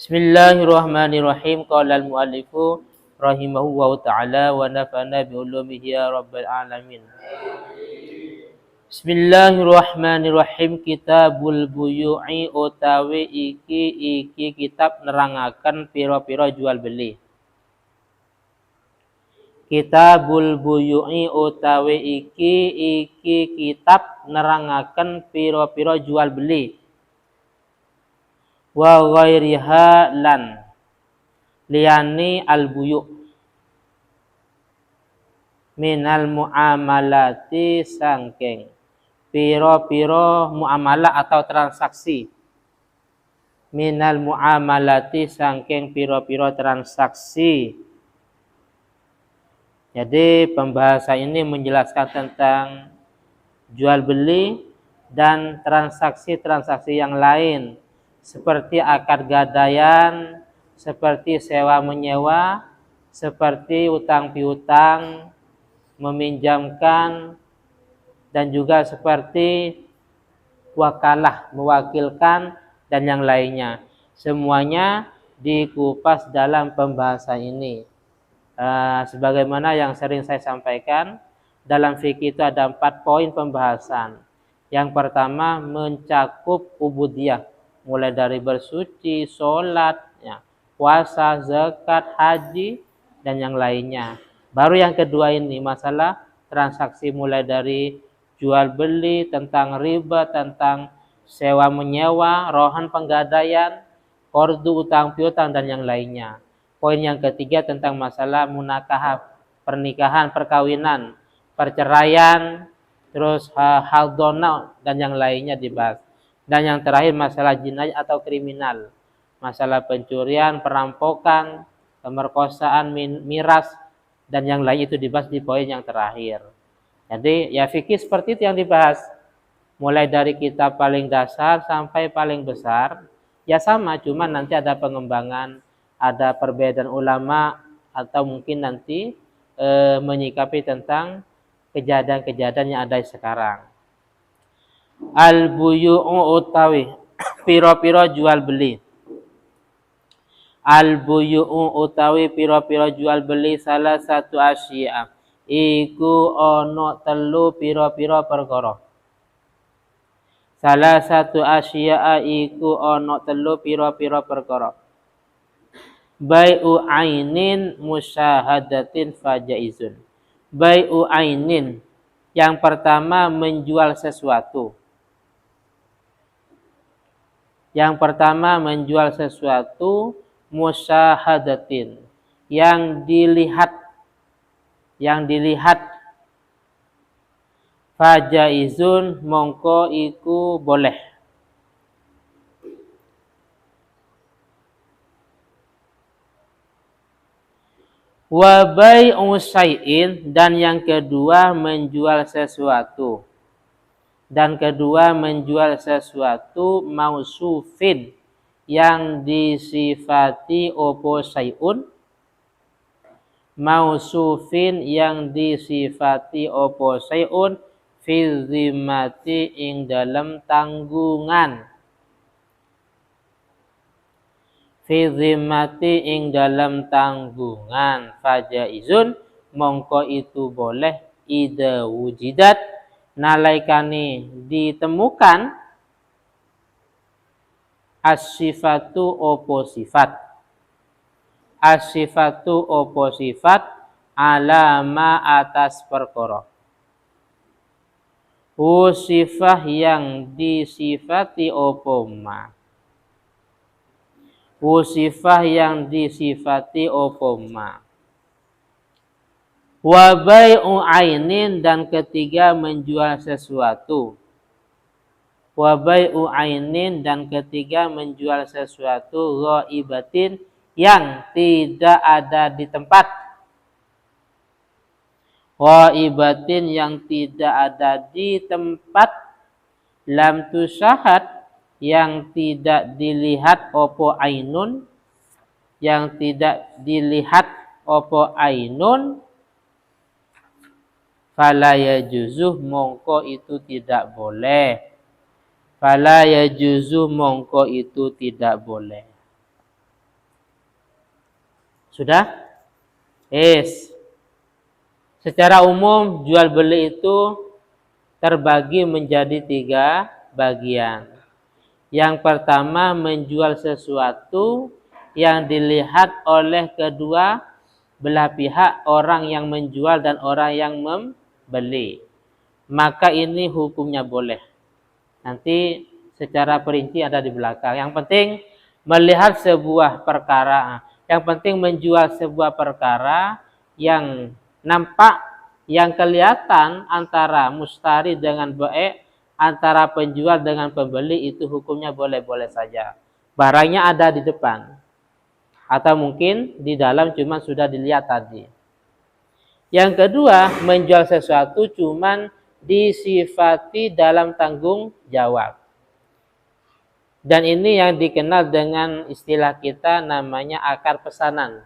Bismillahirrahmanirrahim. Qala al-muallifu rahimahullahu ta'ala wa nafa'na bi ulumihi ya rabbal alamin. Bismillahirrahmanirrahim. Kitabul buyu'i utawi iki kitab nerangaken pira-pira jual beli. Kitabul buyu'i utawi iki kitab nerangaken pira-pira jual beli. Wa ghairiha lan liyani al-buyu' minal muamalati sangking piro-piro muamalah atau transaksi, minal muamalati sangking piro-piro transaksi. Jadi pembahasan ini menjelaskan tentang jual beli dan transaksi-transaksi yang lain seperti akad gadaian, seperti sewa menyewa, seperti utang piutang, meminjamkan, dan juga seperti wakalah, mewakilkan, dan yang lainnya. Semuanya dikupas dalam pembahasan ini. Sebagaimana yang sering saya sampaikan, dalam fikih itu ada 4 poin pembahasan. Yang pertama mencakup ubudiyah, mulai dari bersuci, sholat, ya, puasa, zakat, haji, dan yang lainnya. Baru yang kedua ini masalah transaksi mulai dari jual beli, tentang riba, tentang sewa menyewa, rohan penggadaian, kordu, utang piutang, dan yang lainnya. Poin yang ketiga tentang masalah munakahah, pernikahan, perkawinan, perceraian, terus haldona, dan yang lainnya dibahas. Dan yang terakhir masalah jinayah atau kriminal, masalah pencurian, perampokan, pemerkosaan, miras, dan yang lain itu dibahas di poin yang terakhir. Jadi ya fikih seperti itu yang dibahas, mulai dari kitab paling dasar sampai paling besar. Ya sama, cuma nanti ada pengembangan, ada perbedaan ulama, atau mungkin nanti menyikapi tentang kejadian-kejadian yang ada sekarang. Al-buyu'u utawi piro-piro jual beli. Al-buyu'u utawi piro-piro jual beli salah satu asya iku ono telu piro-piro perkara. Salah satu asya iku ono telu piro-piro perkara. Bai'u ainin musyahadatin fajaizun. Bai'u ainin, yang pertama menjual sesuatu. Yang pertama menjual sesuatu musyahadatin, yang dilihat, fajaizun mongko iku boleh. Wa bai'u syai'in, dan yang kedua menjual sesuatu. Dan kedua menjual sesuatu mausufin, yang disifati opo syai'un, mausufin yang disifati opo syai'un fi zimmati ing dalam tanggungan, fi zimmati ing dalam tanggungan, fajaizun mongko itu boleh ida wujidat nalaikani ditemukan as-sifatu opo sifat, as-sifatu opo sifat alama atas perkara, sifah yang disifati opo ma, sifah yang disifati opo ma. Wa bai'u ainin, dan ketiga menjual sesuatu. Wa bai'u ainin, dan ketiga menjual sesuatu ghaibatin, yang tidak ada di tempat. Ghaibatin, yang tidak ada di tempat. Lam tusyahad, yang tidak dilihat opo ainun, yang tidak dilihat opo ainun. Fala yajuzu mongko itu tidak boleh. Fala yajuzu mongko itu tidak boleh. Sudah? Yes. Secara umum jual beli itu terbagi menjadi 3 bagian. Yang pertama, menjual sesuatu yang dilihat oleh kedua belah pihak, orang yang menjual dan orang yang membeli. Maka ini hukumnya boleh. Nanti secara perinci ada di belakang. Yang penting melihat sebuah perkara. Yang penting menjual sebuah perkara yang nampak, yang kelihatan antara mustari dengan baik, antara penjual dengan pembeli, itu hukumnya boleh-boleh saja. Barangnya ada di depan. Atau mungkin di dalam cuma sudah dilihat tadi. Yang kedua, menjual sesuatu cuman disifati dalam tanggung jawab. Dan ini yang dikenal dengan istilah kita namanya akar pesanan.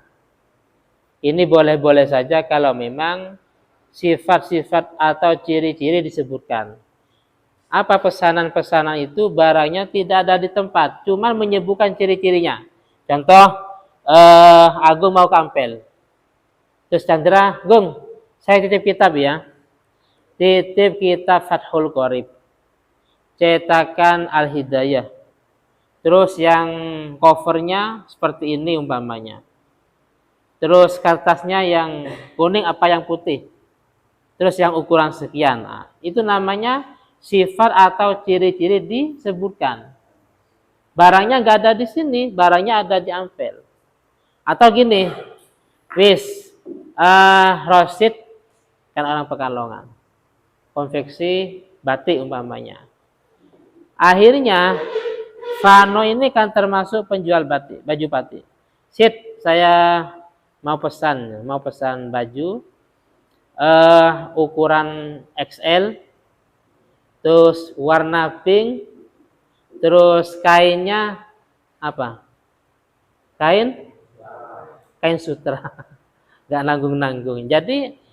Ini boleh-boleh saja kalau memang sifat-sifat atau ciri-ciri disebutkan. Apa pesanan-pesanan itu? Barangnya tidak ada di tempat, cuma menyebutkan ciri-cirinya. Contoh, Agung mau ke Ampel. Terus Chandra, Gung, saya titip kitab ya. Titip kitab Fathul Qorib, cetakan Al-Hidayah. Terus yang covernya seperti ini umpamanya. Terus kertasnya yang kuning apa yang putih. Terus yang ukuran sekian. Nah, itu namanya sifat atau ciri-ciri disebutkan. Barangnya nggak ada di sini, barangnya ada di Ampel. Atau gini, Rosid kan orang Pekalongan, konveksi batik umpamanya. Akhirnya Fano ini kan termasuk penjual batik, baju batik. Saya mau pesan baju ukuran XL, terus warna pink, terus kainnya apa? Kain sutra, nggak nanggung-nanggung. Jadi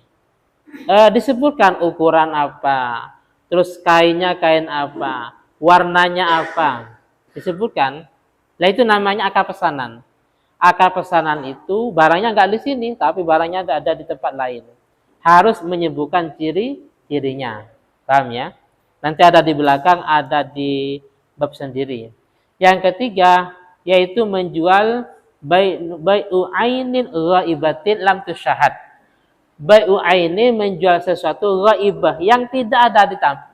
disebutkan ukuran apa, terus kainnya kain apa, warnanya apa, disebutkan. Nah itu namanya akar pesanan. Akar pesanan itu barangnya nggak di sini, tapi barangnya ada di tempat lain. Harus menyebutkan ciri-cirinya, paham ya? Nanti ada di belakang, ada di bab sendiri. Yang ketiga yaitu menjual bai'u ainin ghaibatin lam tusyahad. Bai'u ainin menjual sesuatu ghaibah yang tidak ada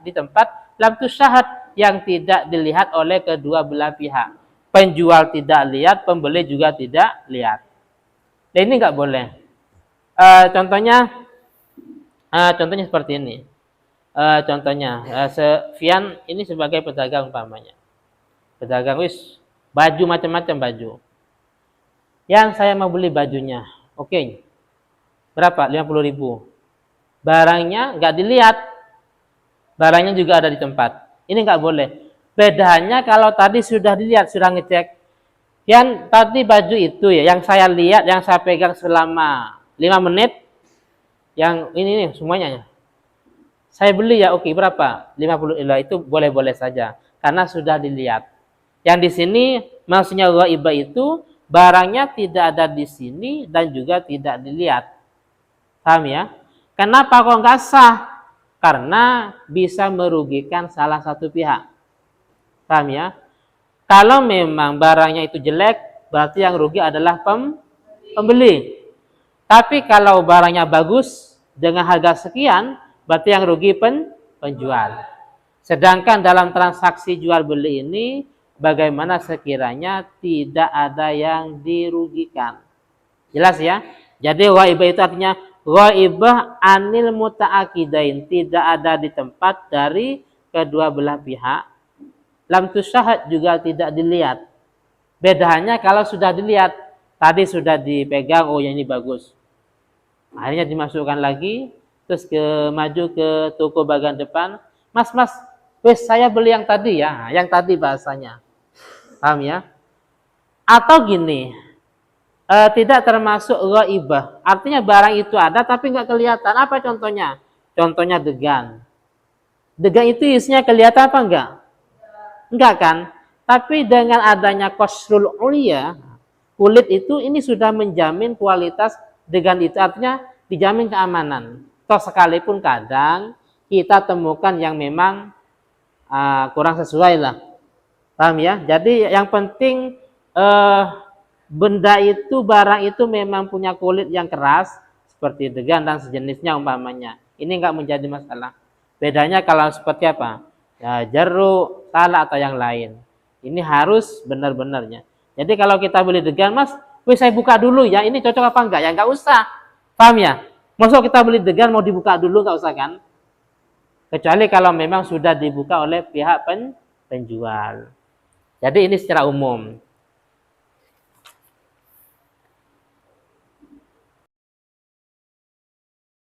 di tempat, lam tusyahad yang tidak dilihat oleh kedua belah pihak. Penjual tidak lihat, pembeli juga tidak lihat. Nah, ini nggak boleh. Contohnya seperti ini. Fian ini sebagai pedagang umpamanya. Pedagang baju macam-macam baju. Yang saya mau beli bajunya, oke. Berapa? 50.000. Barangnya nggak dilihat. Barangnya juga ada di tempat. Ini nggak boleh. Bedanya kalau tadi sudah dilihat, sudah ngecek. Yang tadi baju itu ya, yang saya lihat, yang saya pegang selama 5 menit. Yang ini nih semuanya ya. Saya beli ya, oke, berapa? 50. Itu boleh-boleh saja karena sudah dilihat. Yang di sini maksudnya ghaibah itu barangnya tidak ada di sini dan juga tidak dilihat. Paham ya? Kenapa kok nggak sah? Karena bisa merugikan salah satu pihak. Paham ya? Kalau memang barangnya itu jelek, berarti yang rugi adalah pembeli. Tapi kalau barangnya bagus dengan harga sekian, berarti yang rugi penjual. Sedangkan dalam transaksi jual beli ini, bagaimana sekiranya tidak ada yang dirugikan. Jelas ya? Jadi ghaibah itu artinya ghaibah anil muta'akidain, tidak ada di tempat dari kedua belah pihak. Lam tusyahad juga tidak dilihat. Bedanya kalau sudah dilihat, tadi sudah dipegang, oh yang ini bagus. Akhirnya dimasukkan lagi, terus maju ke toko bagian depan, mas, saya beli yang tadi ya, yang tadi bahasanya. Paham ya? Atau gini, tidak termasuk ghaibah. Artinya barang itu ada tapi nggak kelihatan. Apa contohnya? Contohnya degan. Degan itu isinya kelihatan apa enggak? Enggak kan? Tapi dengan adanya qasrul ulia, kulit itu ini sudah menjamin kualitas, dengan itu artinya dijamin keamanan. Toh sekalipun kadang kita temukan yang memang kurang sesuai lah. Paham ya? Jadi yang penting benda itu, barang itu memang punya kulit yang keras seperti degan dan sejenisnya umpamanya. Ini enggak menjadi masalah. Bedanya kalau seperti apa? Ya, jeruk, salak atau yang lain. Ini harus benar-benarnya. Jadi kalau kita beli degan, Mas, saya buka dulu ya, ini cocok apa enggak? Ya enggak usah. Paham ya? Maksud kita beli degan mau dibuka dulu, enggak usah kan? Kecuali kalau memang sudah dibuka oleh pihak penjual. Jadi ini secara umum.